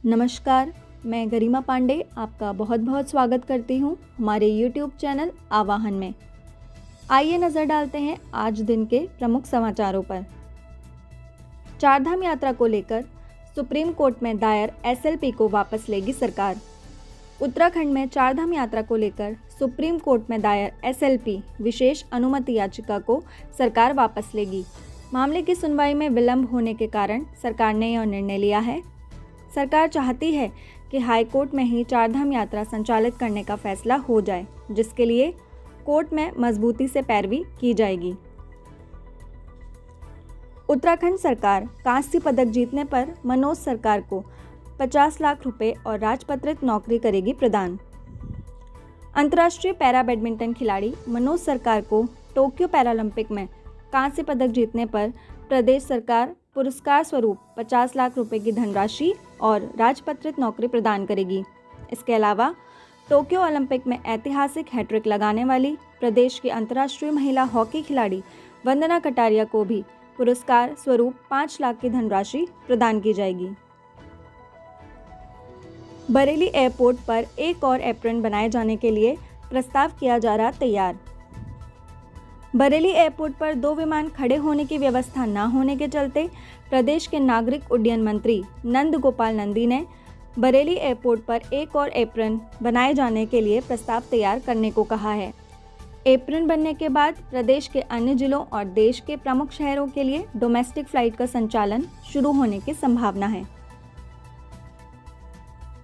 नमस्कार, मैं गरिमा पांडे आपका बहुत बहुत स्वागत करती हूँ हमारे YouTube चैनल आवाहन में। आइए नज़र डालते हैं आज दिन के प्रमुख समाचारों पर। चारधाम यात्रा को लेकर सुप्रीम कोर्ट में दायर SLP को वापस लेगी सरकार। उत्तराखंड में चारधाम यात्रा को लेकर सुप्रीम कोर्ट में दायर SLP विशेष अनुमति याचिका को सरकार वापस लेगी। मामले की सुनवाई में विलंब होने के कारण सरकार ने यह निर्णय लिया है। सरकार चाहती है कि हाई कोर्ट में ही चारधाम यात्रा संचालित करने का फैसला हो जाए, जिसके लिए कोर्ट में मजबूती से पैरवी की जाएगी। उत्तराखंड सरकार कांस्य पदक जीतने पर मनोज सरकार को 50 लाख रुपए और राजपत्रित नौकरी करेगी प्रदान। अंतर्राष्ट्रीय पैरा बैडमिंटन खिलाड़ी मनोज सरकार को टोक्यो पैरालंपिक में कांस्य पदक जीतने पर प्रदेश सरकार पुरस्कार स्वरूप 50 लाख रुपए की धनराशि और राजपत्रित नौकरी प्रदान करेगी। इसके अलावा टोक्यो ओलंपिक में ऐतिहासिक हैट्रिक लगाने वाली प्रदेश की अंतर्राष्ट्रीय महिला हॉकी खिलाड़ी वंदना कटारिया को भी पुरस्कार स्वरूप 5 लाख की धनराशि प्रदान की जाएगी। बरेली एयरपोर्ट पर एक और एप्रन बनाए जाने के लिए प्रस्ताव किया जा रहा तैयार। बरेली एयरपोर्ट पर 2 विमान खड़े होने की व्यवस्था न होने के चलते प्रदेश के नागरिक उड्डयन मंत्री नंद गोपाल नंदी ने बरेली एयरपोर्ट पर एक और एप्रन बनाए जाने के लिए प्रस्ताव तैयार करने को कहा है। एप्रन बनने के बाद प्रदेश के अन्य जिलों और देश के प्रमुख शहरों के लिए डोमेस्टिक फ्लाइट का संचालन शुरू होने की संभावना है।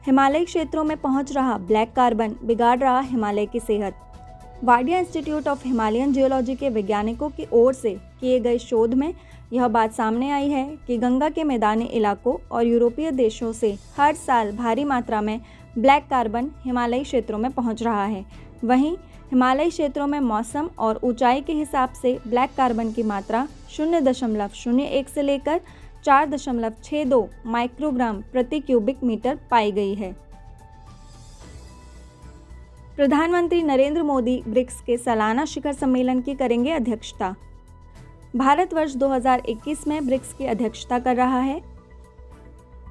हिमालयी क्षेत्रों में पहुंच रहा ब्लैक कार्बन बिगाड़ रहा हिमालय की सेहत। Wadia institute of Himalayan geology के वैज्ञानिकों की ओर से किए गए शोध में यह बात सामने आई है कि गंगा के मैदानी इलाकों और यूरोपीय देशों से हर साल भारी मात्रा में ब्लैक कार्बन हिमालयी क्षेत्रों में पहुंच रहा है। वहीं हिमालयी क्षेत्रों में मौसम और ऊंचाई के हिसाब से ब्लैक कार्बन की मात्रा 0.01 से लेकर 4.62 माइक्रोग्राम प्रति क्यूबिक मीटर पाई गई है। प्रधानमंत्री नरेंद्र मोदी ब्रिक्स के सालाना शिखर सम्मेलन की करेंगे अध्यक्षता। भारत वर्ष 2021 में ब्रिक्स की अध्यक्षता कर रहा है।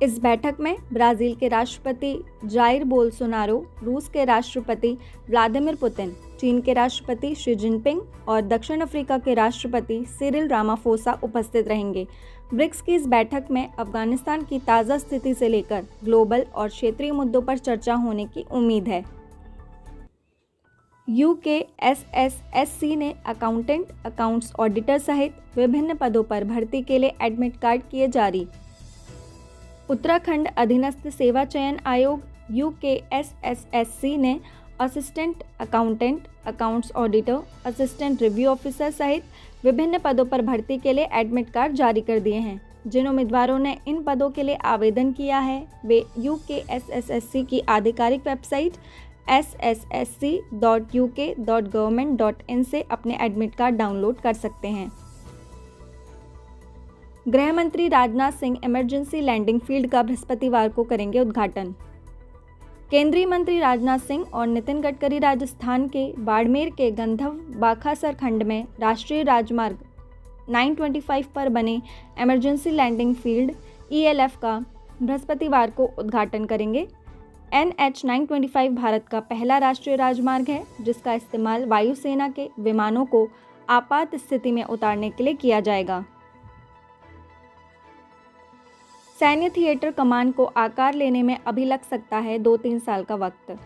इस बैठक में ब्राज़ील के राष्ट्रपति जाइर बोल्सोनारो, रूस के राष्ट्रपति व्लादिमीर पुतिन, चीन के राष्ट्रपति शी जिनपिंग और दक्षिण अफ्रीका के राष्ट्रपति सिरिल रामाफोसा उपस्थित रहेंगे। ब्रिक्स की इस बैठक में अफगानिस्तान की ताज़ा स्थिति से लेकर ग्लोबल और क्षेत्रीय मुद्दों पर चर्चा होने की उम्मीद है। UKSSSC ने अकाउंटेंट, अकाउंट्स ऑडिटर सहित विभिन्न पदों पर भर्ती के लिए एडमिट कार्ड किए जारी। उत्तराखंड अधीनस्थ सेवा चयन आयोग UKSSSC ने assistant accountant, accounts auditor, assistant review officer सहित विभिन्न पदों पर भर्ती के लिए एडमिट कार्ड जारी कर दिए हैं। जिन उम्मीदवारों ने इन पदों के लिए आवेदन किया है वे UKSSSC की आधिकारिक वेबसाइट ssc.uk.government.in से अपने एडमिट कार्ड डाउनलोड कर सकते हैं। गृह मंत्री Rajnath Singh emergency landing field का बृहस्पतिवार को करेंगे उद्घाटन। केंद्रीय मंत्री राजनाथ सिंह और नितिन गडकरी राजस्थान के बाड़मेर के गंधव बाखासर खंड में राष्ट्रीय राजमार्ग 925 पर बने इमरजेंसी लैंडिंग फील्ड ELF का बृहस्पतिवार को उद्घाटन करेंगे। NH 925 भारत का पहला राष्ट्रीय राजमार्ग है, जिसका इस्तेमाल वायुसेना के विमानों को आपात स्थिति में उतारने के लिए किया जाएगा। सैन्य थिएटर कमान को आकार लेने में अभी लग सकता है 2-3 साल का वक्त।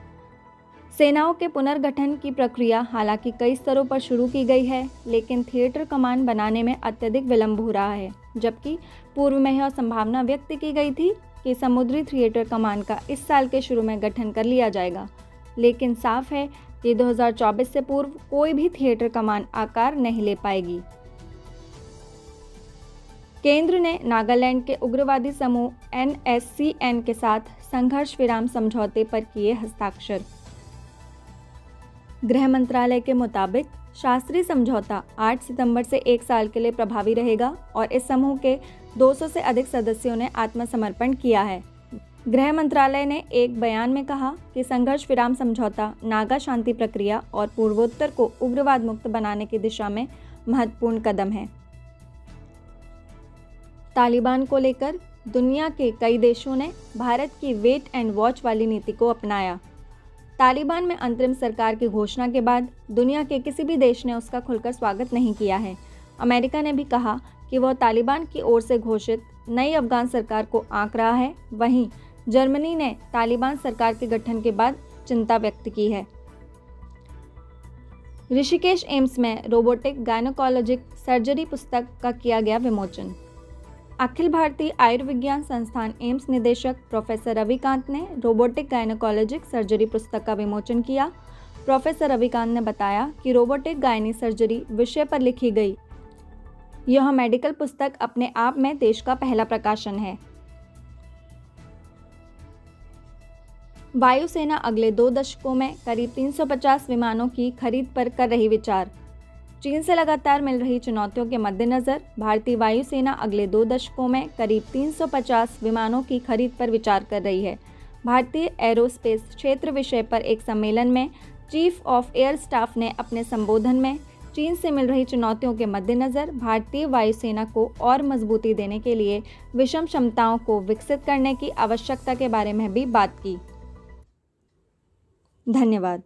सेनाओं के पुनर्गठन की प्रक्रिया हालांकि कई स्तरों पर शुरू की गई है, लेकिन थिएटर कमान बनाने में अत्यधिक विलंब हो रहा है। जबकि पूर्व में यह संभावना व्यक्त की गई थी कि समुद्री थिएटर कमान का इस साल के शुरू में गठन कर लिया जाएगा, लेकिन साफ है कि 2024 से पूर्व कोई भी थिएटर कमान आकार नहीं ले पाएगी। केंद्र ने नागालैंड के उग्रवादी समूह NSCN के साथ संघर्ष विराम समझौते पर किए हस्ताक्षर। गृह मंत्रालय के मुताबिक शास्त्रीय समझौता 8 सितंबर से 1 साल के लिए प्रभावी रहेगा और इस समूह के 200 से अधिक सदस्यों ने आत्मसमर्पण किया है। गृह मंत्रालय ने एक बयान में कहा कि संघर्ष विराम समझौता नागा शांति प्रक्रिया और पूर्वोत्तर को उग्रवाद मुक्त बनाने की दिशा में महत्वपूर्ण कदम है। तालिबान को लेकर दुनिया के कई देशों ने भारत की वेट एंड वॉच वाली नीति को अपनाया। तालिबान में अंतरिम सरकार की घोषणा के बाद दुनिया के किसी भी देश ने उसका खुलकर स्वागत नहीं किया है। अमेरिका ने भी कहा कि वह तालिबान की ओर से घोषित नई अफगान सरकार को आंक रहा है। वहीं जर्मनी ने तालिबान सरकार के गठन के बाद चिंता व्यक्त की है। ऋषिकेश एम्स में रोबोटिक गायनोकोलॉजिक सर्जरी पुस्तक का किया गया विमोचन। अखिल भारतीय आयुर्विज्ञान संस्थान एम्स निदेशक प्रोफेसर रविकांत ने रोबोटिक गायनोकोलॉजिक सर्जरी पुस्तक का विमोचन किया। प्रोफेसर रविकांत ने बताया कि रोबोटिक गायनी सर्जरी विषय पर लिखी गई यह मेडिकल पुस्तक अपने आप में देश का पहला प्रकाशन है। वायुसेना अगले 2 दशकों में करीब 350 विमानों की खरीद पर कर रही विचार। चीन से लगातार मिल रही चुनौतियों के मद्देनज़र भारतीय वायुसेना अगले 2 दशकों में करीब 350 विमानों की खरीद पर विचार कर रही है। भारतीय एरोस्पेस क्षेत्र विषय पर एक सम्मेलन में चीफ ऑफ एयर स्टाफ ने अपने संबोधन में चीन से मिल रही चुनौतियों के मद्देनज़र भारतीय वायुसेना को और मजबूती देने के लिए विषम क्षमताओं को विकसित करने की आवश्यकता के बारे में भी बात की। धन्यवाद।